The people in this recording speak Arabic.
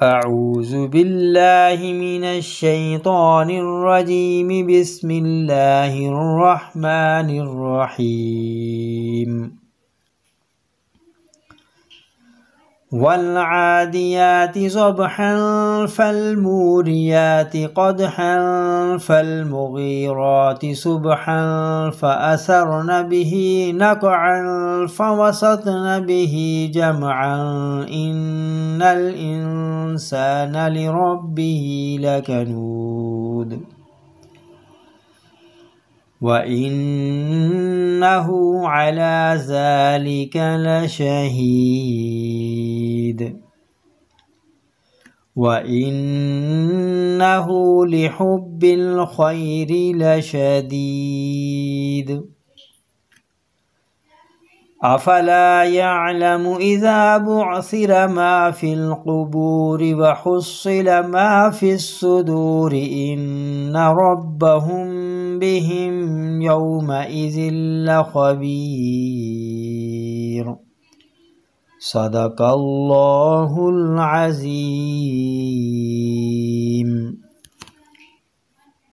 أعوذ بالله من الشيطان الرجيم. بسم الله الرحمن الرحيم. والعاديات ضبحا فالموريات قدحا فالمغيرات صبحا فأثرن به نقعا فوسطن به جمعا إن الإنسان لربه لكنود وإنه على ذلك لشهيد وإنه لحب الخير لشديد أفلا يعلم إذا بعثر ما في القبور وحصل ما في الصدور إن ربهم بهم يومئذ لخبير. صدق الله العظيم.